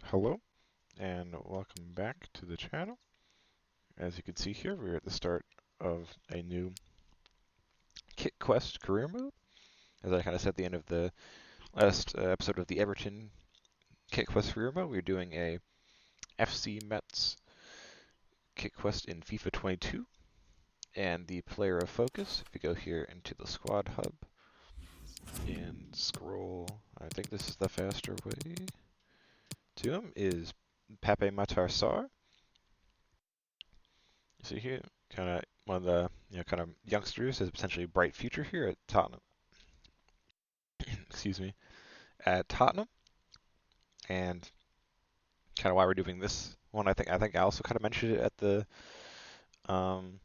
Hello, and welcome back to the channel. As you can see here, we're at the start of a new Kit Quest career mode. As I kind of said at the end of the last episode of the Everton Kit Quest career mode, we're doing a FC Metz Kit Quest in FIFA 22. And the player of focus, if you go here into the squad hub and scroll, I think this is the faster way to him, is Pape Matar Sarr. See here, kind of one of the kind of youngsters has potentially a bright future here at Tottenham. Excuse me, at Tottenham, and kind of why we're doing this one. I think I also kind of mentioned it at the um,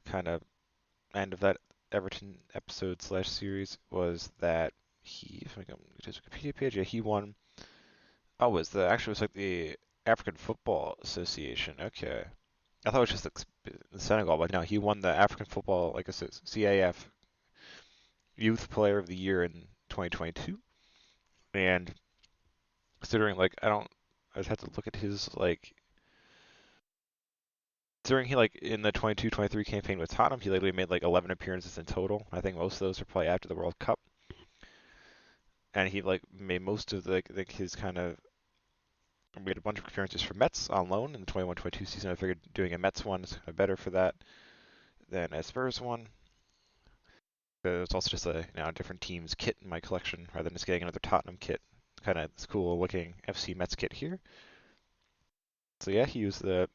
kind of end of that Everton episode slash series was that if I go to his Wikipedia page, yeah, he won. Oh, it was like the African Football Association. Okay. I thought it was just the Senegal, but no, he won the African Football, like I said, CAF Youth Player of the Year in 2022. And considering, like, I just had to look at his, like, considering he, like, in the 22-23 campaign with Tottenham, he literally made, like, 11 appearances in total. I think most of those are probably after the World Cup. And he, like, made most of, like his kind of, we had a bunch of appearances for Metz on loan in the 21-22 season. I figured doing a Metz one is kind of better for that than a Spurs one. It's also just a different team's kit in my collection rather than just getting another Tottenham kit. Kind of this cool looking FC Metz kit here. So yeah, he was the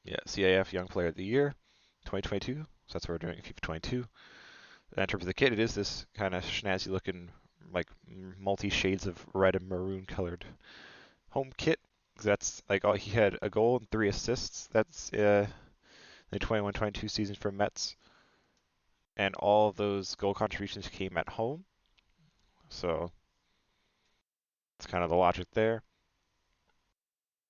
CAF Young Player of the Year 2022. So that's what we're doing in FIFA 22. And in terms of the kit, it is this kind of snazzy looking, like multi shades of red and maroon colored home kit. That's like he had a goal and 3 assists. That's the 21-22 season for Metz, and all of those goal contributions came at home. So it's kind of the logic there.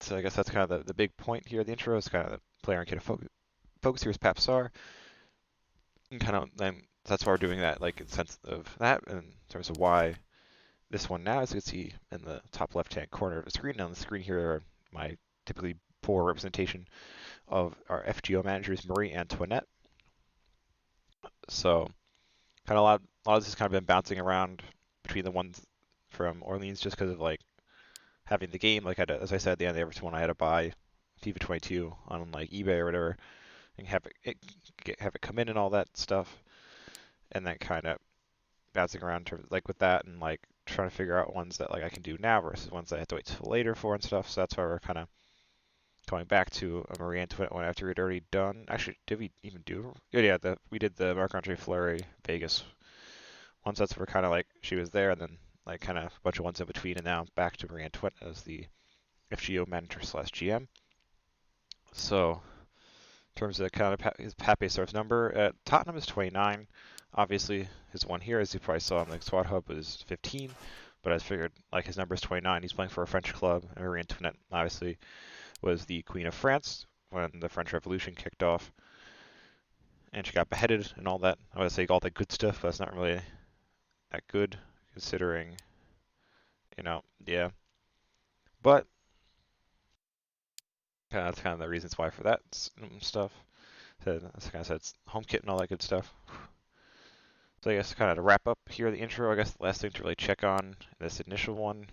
So I guess that's kind of the big point here. The intro is kind of the player and kit focus here is Pape Matar, and kind of then that's why we're doing that, like in sense of that, and in terms of why this one now, as you can see in the top left-hand corner of the screen. Now on the screen here are my typically poor representation of our FGO managers, Marie Antoinette. So kind of a lot of this has kind of been bouncing around between the ones from Orleans just because of like having the game. Like as I said at the end of the Everton one, I had to buy FIFA 22 on like eBay or whatever and have it come in and all that stuff, and then kind of bouncing around to, like with that and like trying to figure out ones that like I can do now versus ones that I have to wait till later for and stuff. So that's why we're kind of going back to a Marie Antoinette one after we'd already done. Actually, did we even do? Yeah, we did the Marc-Andre Fleury Vegas ones. That's where kind of like she was there, and then like kind of a bunch of ones in between, and now back to Marie Antoinette as the FGO manager slash GM. So in terms of kind of his Pape Sarr's number at Tottenham is 29. Obviously, his one here, as you probably saw on the squad hub, was 15. But I figured like his number is 29. He's playing for a French club. And Marie Antoinette obviously was the Queen of France when the French Revolution kicked off, and she got beheaded and all that. I would say all that good stuff, but that's not really that good considering, yeah. But that's kind of the reasons why for that stuff. So, as I kind of said, it's home kit and all that good stuff. So I guess kind of to wrap up here the intro, I guess the last thing to really check on this initial one.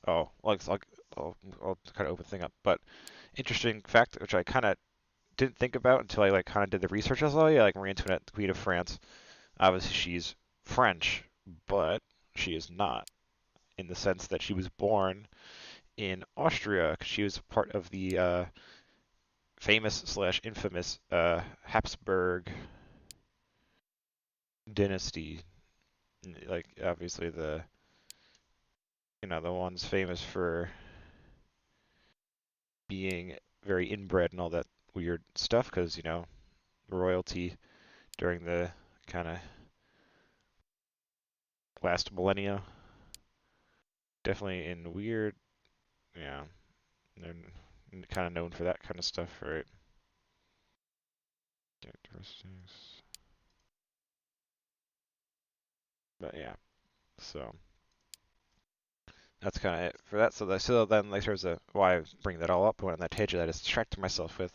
Oh, well, I'll kind of open the thing up. But interesting fact, which I kind of didn't think about until I like kind of did the research. I was like, oh yeah, like Marie Antoinette, the Queen of France. Obviously, she's French, but she is not in the sense that she was born in Austria. She was part of the famous slash infamous Habsburg dynasty. Like obviously the ones famous for being very inbred and all that weird stuff, because royalty during the kind of last millennia definitely in weird, yeah, they're kind of known for that kind of stuff, right? Characteristics. But yeah, so that's kind of it for that. So then like there's a why I bring that all up, and that tangent that I distracted myself with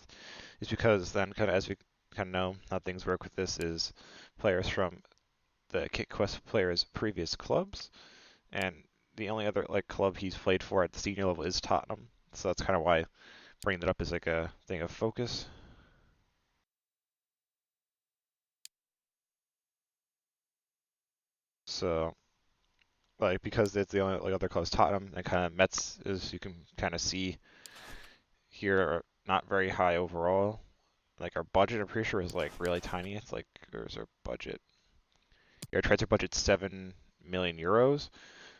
is because then kind of as we kind of know how things work with this is players from the Kit Quest players' previous clubs, and the only other like club he's played for at the senior level is Tottenham. So that's kind of why bringing that up is like a thing of focus. So like because it's the only like, other club's Tottenham and kind of Metz is you can kind of see here are not very high overall. Like our budget, I'm pretty sure is like really tiny. It's like there's our budget. Our transfer budget's 7 million euros.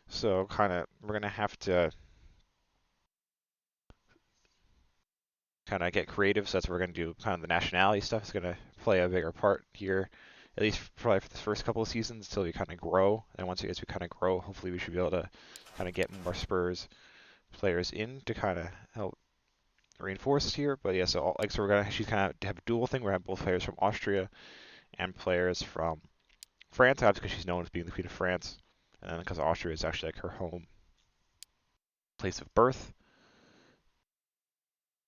So kind of we're gonna have to kind of get creative. So that's what we're gonna do. Kind of the nationality stuff is gonna play a bigger part here, at least probably for the first couple of seasons until we kind of grow. And once we kind of grow, hopefully we should be able to kind of get more Spurs players in to kind of help reinforce here. But yeah, so like so we're gonna she's kind of have a dual thing. We're gonna have both players from Austria and players from France, obviously because she's known as being the Queen of France, and then because Austria is actually like her home place of birth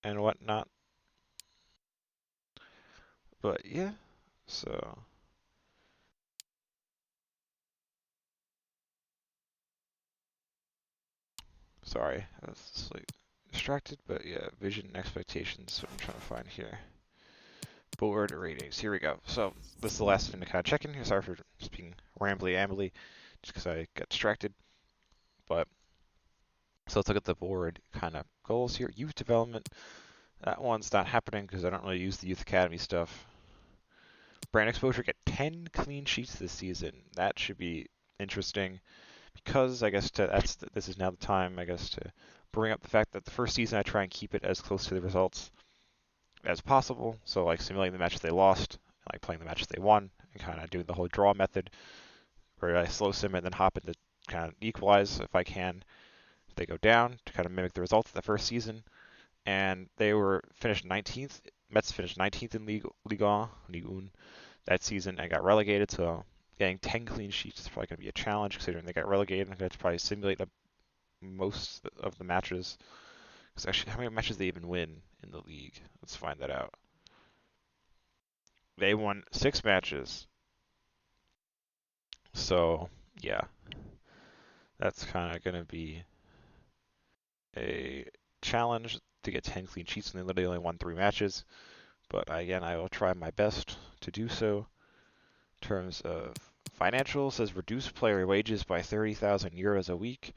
and whatnot. But yeah, so sorry, I was just like distracted. But yeah, vision and expectations. What I'm trying to find here. Board ratings. Here we go. So this is the last thing to kind of check in here. Sorry for just being ambly, just because I got distracted. But so let's look at the board kind of goals here. Youth development. That one's not happening because I don't really use the youth academy stuff. Brand exposure get 10 clean sheets this season. That should be interesting because I guess this is now the time I guess to bring up the fact that the first season I try and keep it as close to the results as possible. So like simulating the matches they lost, like playing the matches they won, and kind of doing the whole draw method where I slow sim and then hop into kind of equalize if I can. If they go down to kind of mimic the results of the first season, and they were finished 19th. Metz finished 19th in Ligue 1 that season and got relegated. So getting 10 clean sheets is probably going to be a challenge considering they got relegated. I'm going to probably simulate most of the matches. Because actually, how many matches they even win in the league? Let's find that out. They won 6 matches. So yeah, that's kind of going to be a challenge to get 10 clean sheets, and they literally only won 3 matches. But again, I will try my best to do so. In terms of financial, says reduce player wages by 30,000 euros a week.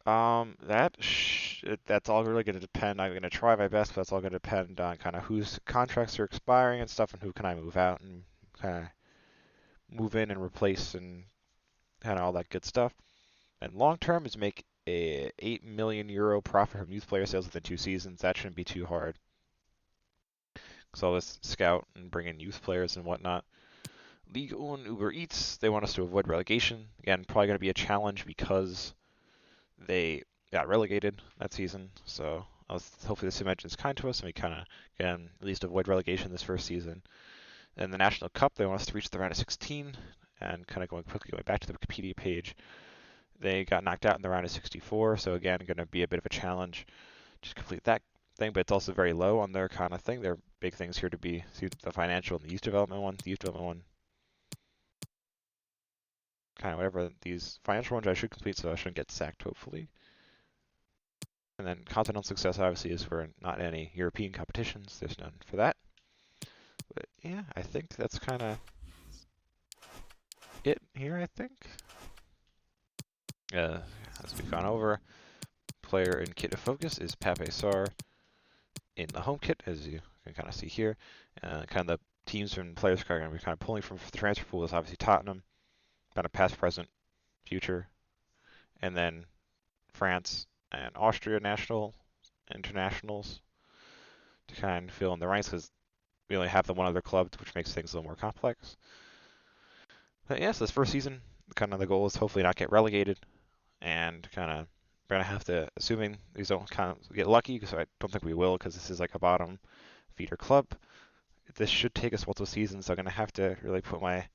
That's all really going to depend. I'm going to try my best, but that's all going to depend on kind of whose contracts are expiring and stuff, and who can I move out and kind of move in and replace and kind of all that good stuff. And long term is make a 8 million euro profit from youth player sales within 2 seasons. That shouldn't be too hard. So I'll just scout and bring in youth players and whatnot. Ligue 1 Uber Eats, they want us to avoid relegation. Again, probably going to be a challenge because they got relegated that season. So hopefully the sim engine is kind to us and we kind of can at least avoid relegation this first season. And the National Cup, they want us to reach the round of 16 and kind of going back to the Wikipedia page. They got knocked out in the round of 64, so again, going to be a bit of a challenge to complete that thing, but it's also very low on their kind of thing. Their big things here to be see the financial and the youth development one. The youth development one, kind of whatever these financial ones I should complete, so I shouldn't get sacked hopefully. And then continental success obviously is for not any European competitions. There's none for that. But yeah, I think that's kind of it here. I think. As we've gone over, player in kit of focus is Pape Sarr in the home kit, as you can kind of see here. Kind of the teams and players are going to be kind of pulling from the transfer pool is obviously Tottenham, kind of past, present, future, and then France and Austria national internationals to kind of fill in the ranks because we only have the one other club, which makes things a little more complex. But yes, this first season, kind of the goal is hopefully not get relegated and kind of we're gonna have to, assuming these don't kind of get lucky, because I don't think we will, because this is like a bottom feeder club. This should take us multiple seasons, so I'm gonna have to really put my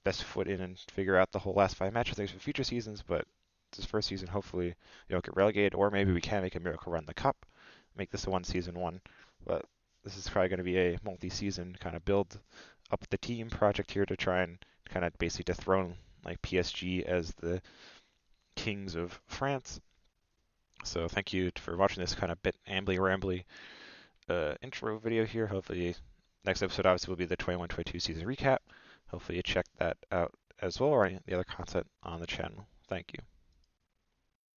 best foot in and figure out the whole last 5 matches things for future seasons. But this first season. Hopefully, you don't get relegated, or maybe we can make a miracle run the cup, make this a one season one. But this is probably going to be a multi-season kind of build up the team project here to try and kind of basically dethrone like PSG as the kings of France. So thank you for watching this kind of bit ambly rambly intro video here. Hopefully next episode obviously will be the 21-22 season recap. Hopefully you check that out as well, or any of the other content on the channel. Thank you.